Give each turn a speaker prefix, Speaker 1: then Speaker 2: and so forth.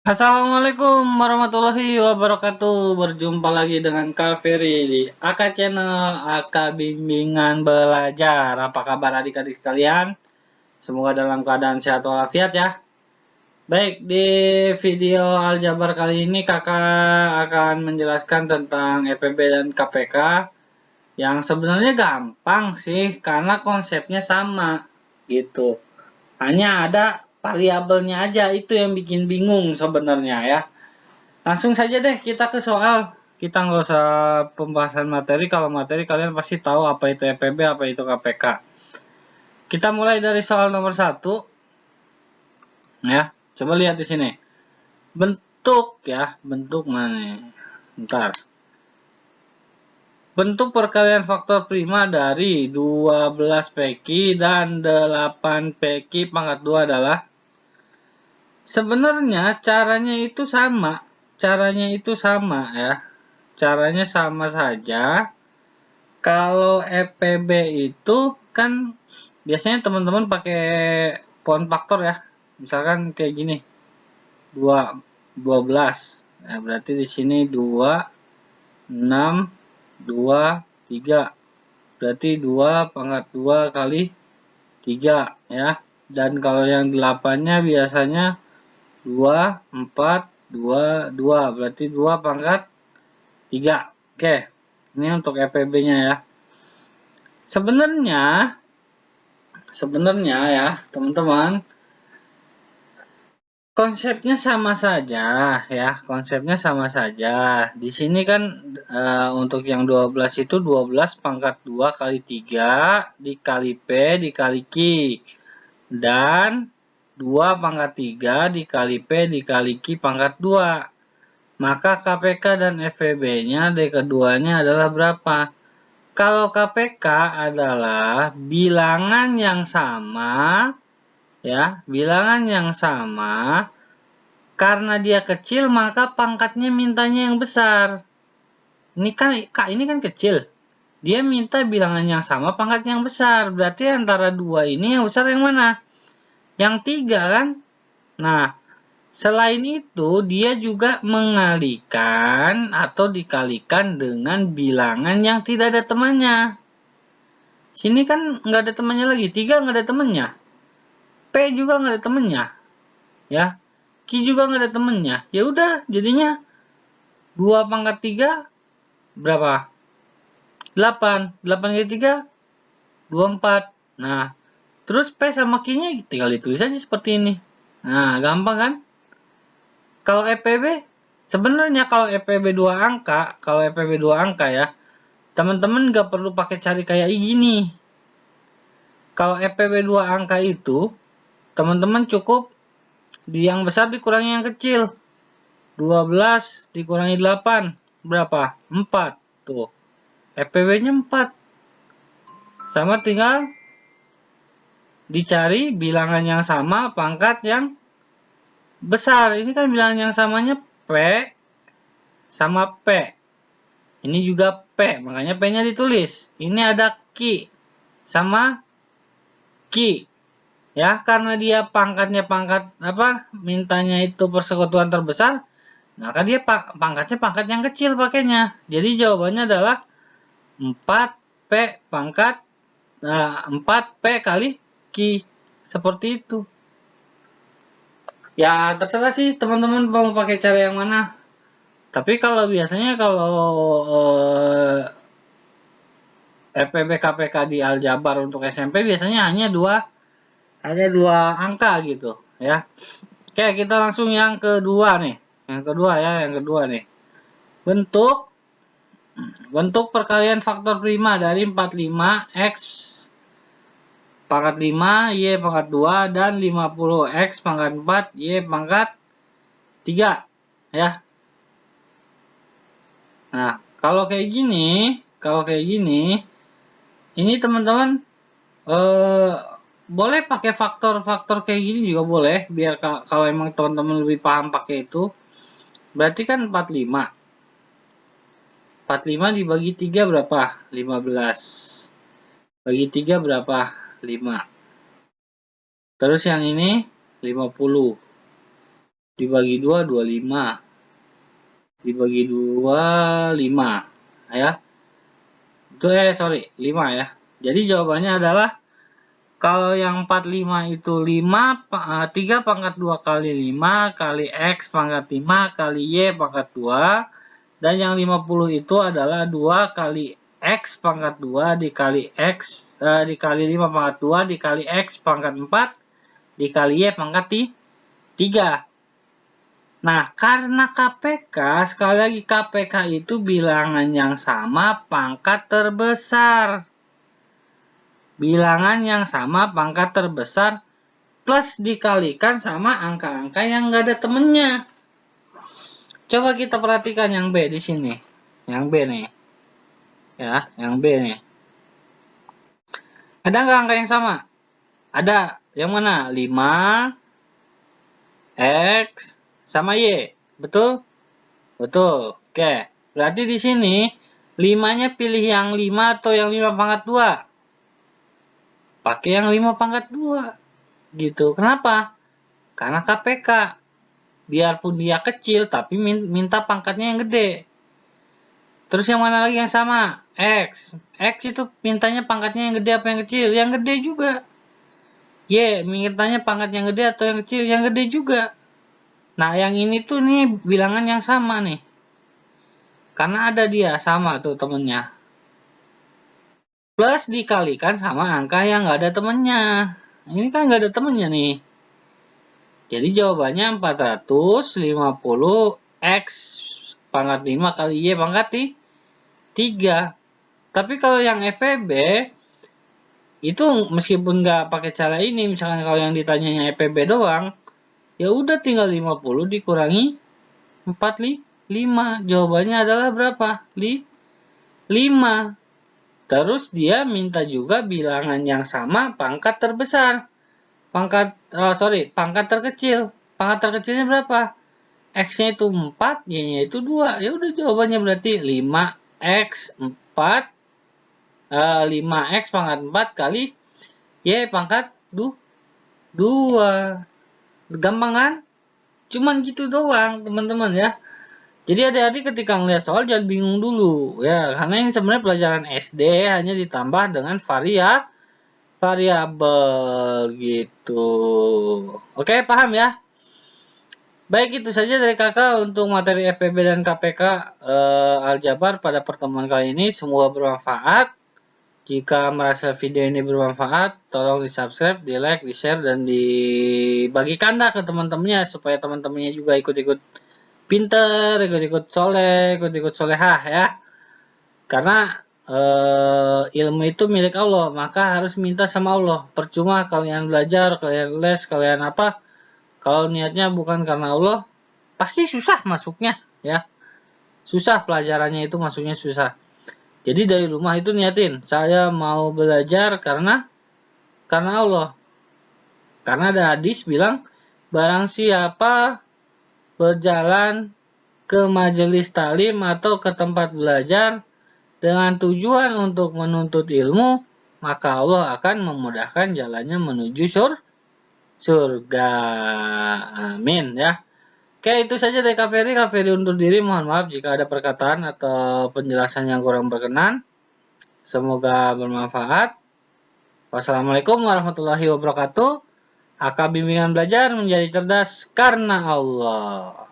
Speaker 1: Assalamualaikum warahmatullahi wabarakatuh. Berjumpa lagi dengan Kak Ferry di AK Channel AK Bimbingan Belajar. Apa kabar adik-adik sekalian? Semoga dalam keadaan sehat walafiat ya. Baik, di video aljabar kali ini kakak akan menjelaskan tentang EPB dan KPK yang sebenarnya gampang sih karena konsepnya sama gitu. Hanya ada variabelnya aja itu yang bikin bingung sebenarnya ya. Langsung saja deh kita ke soal. Kita nggak usah pembahasan materi. Kalau materi kalian pasti tahu apa itu EPB, apa itu KPK. Kita mulai dari soal nomor 1. Ya, coba lihat di sini. Bentuk ya, bentuk mana nih? Bentar. Bentuk perkalian faktor prima dari 12 PQ dan 8 PQ pangkat 2 adalah sebenarnya caranya itu sama. Caranya itu sama ya. Caranya sama saja. Kalau EPB itu kan biasanya teman-teman pakai poin faktor ya. Misalkan kayak gini. 12. Nah, berarti di sini 2, 6, 2, 3. Berarti 2 pangkat 2 kali 3 ya. Dan kalau yang 8-nya biasanya 2, 4, 2, 2. Berarti 2 pangkat 3. Oke. Ini untuk EPB-nya ya. Sebenarnya ya, teman-teman, konsepnya sama saja ya, konsepnya sama saja. Di sini kan untuk yang 12 itu 12 pangkat 2 kali 3 dikali P dikali Q. Dan 2 pangkat 3 dikali P dikali Q pangkat 2. Maka KPK dan FVB-nya dari keduanya adalah berapa? Kalau KPK adalah bilangan yang sama, ya, bilangan yang sama, karena dia kecil maka pangkatnya mintanya yang besar. Ini kan kecil. Dia minta bilangan yang sama pangkat yang besar. Berarti antara dua ini yang besar yang mana? Yang 3 kan? Nah, selain itu dia juga mengalikan atau dikalikan dengan bilangan yang tidak ada temannya. Sini kan nggak ada temannya lagi, 3 nggak ada temannya. P juga nggak ada temannya. Ya. Q juga nggak ada temannya. Ya udah, jadinya 2 pangkat 3 berapa? 8. 8 kali 3 24. Nah, terus P sama Q-nya tinggal ditulis aja seperti ini. Nah, gampang kan? Kalau EPB sebenarnya kalau EPB 2 angka, ya, teman-teman nggak perlu pakai cari kayak gini. Kalau EPB 2 angka itu, teman-teman cukup di yang besar dikurangi yang kecil. 12 dikurangi 8 berapa? 4. Tuh. EPB-nya 4. Sama tinggal dicari bilangan yang sama pangkat yang besar. Ini kan bilangan yang samanya P sama P. Ini juga P, makanya P-nya ditulis. Ini ada Q sama Q. Ya, karena dia pangkatnya mintanya itu persekutuan terbesar, maka dia pangkatnya pangkat yang kecil pakainya. Jadi jawabannya adalah 4P pangkat 4P kali Q. Seperti itu. Ya, terserah sih teman-teman mau pakai cara yang mana. Tapi kalau biasanya EPB KPK di aljabar untuk SMP biasanya hanya dua angka gitu ya. Oke, kita langsung yang kedua nih. Yang kedua nih. Bentuk perkalian faktor prima dari 45 X pangkat 5 Y pangkat 2 dan 50 X pangkat 4 Y pangkat 3 ya. Nah, kalau kayak gini, ini teman-teman boleh pakai faktor-faktor kayak gini juga boleh, biar kalau emang teman-teman lebih paham pakai itu. Berarti kan 45. 45 dibagi 3 berapa? 15. Bagi 3 berapa? 5. Terus yang ini 50. Dibagi 2, 25. Dibagi 2, 5. Ya. Itu sorry, 5 ya. Jadi jawabannya adalah kalau yang 45 itu 5, 3 pangkat 2 kali 5 kali X pangkat 5 kali Y pangkat 2. Dan yang 50 itu adalah 2 kali X pangkat 2 dikali X dikali 5 pangkat 2 dikali X pangkat 4 dikali Y pangkat 3. Nah, karena KPK, sekali lagi KPK itu bilangan yang sama pangkat terbesar. Bilangan yang sama pangkat terbesar plus dikalikan sama angka-angka yang nggak ada temennya. Coba kita perhatikan yang B di sini. Yang B nih. Ya, yang B nih. Ada nggak angka yang sama? Ada. Yang mana? 5, X, sama Y. Betul? Betul. Oke. Berarti di sini 5-nya pilih yang 5 atau yang 5 pangkat 2? Pakai yang 5 pangkat 2. Gitu. Kenapa? Karena KPK. Biarpun dia kecil, tapi minta pangkatnya yang gede. Terus yang mana lagi yang sama? X. X itu mintanya pangkatnya yang gede apa yang kecil? Yang gede juga. Y, mintanya pangkat yang gede atau yang kecil? Yang gede juga. Nah, yang ini tuh nih bilangan yang sama nih. Karena ada dia, sama tuh temennya. Plus dikalikan sama angka yang nggak ada temennya. Ini kan nggak ada temennya nih. Jadi jawabannya 450 X pangkat 5 kali Y pangkat 3. Tapi kalau yang EPB, itu meskipun nggak pakai cara ini, misalkan kalau yang ditanyanya EPB doang, ya udah tinggal 50 dikurangi 45. Jawabannya adalah berapa? 5. Terus dia minta juga bilangan yang sama pangkat terbesar. Pangkat terkecil. Pangkat terkecilnya berapa? X-nya itu 4, Y-nya itu 2. Ya udah jawabannya berarti 5X 4 5X pangkat 4 kali Y pangkat 2. Gampang kan? Cuman gitu doang, teman-teman ya. Jadi adik-adik ketika melihat soal jangan bingung dulu ya, karena ini sebenarnya pelajaran SD hanya ditambah dengan variabel gitu. Oke, paham ya? Baik, itu saja dari kakak untuk materi FPB dan KPK Aljabar pada pertemuan kali ini. Semoga bermanfaat. Jika merasa video ini bermanfaat, tolong di-subscribe, di-like, di-share, dan dibagikan ke teman-temannya supaya teman-temannya juga ikut-ikut pinter, ikut-ikut soleh, ikut-ikut solehah ya. Karena ilmu itu milik Allah, maka harus minta sama Allah. Percuma kalian belajar, kalian les, kalian apa, kalau niatnya bukan karena Allah, pasti susah masuknya ya. Susah pelajarannya itu masuknya susah. Jadi dari rumah itu niatin, saya mau belajar karena Allah. Karena ada hadis bilang, barang siapa berjalan ke majelis talim atau ke tempat belajar dengan tujuan untuk menuntut ilmu, maka Allah akan memudahkan jalannya menuju surga. Amin ya. Oke, itu saja dari Kak Ferry. Kak Ferry undur diri. Mohon maaf jika ada perkataan atau penjelasan yang kurang berkenan. Semoga bermanfaat. Wassalamualaikum warahmatullahi wabarakatuh. AK Bimbingan Belajar menjadi cerdas karena Allah.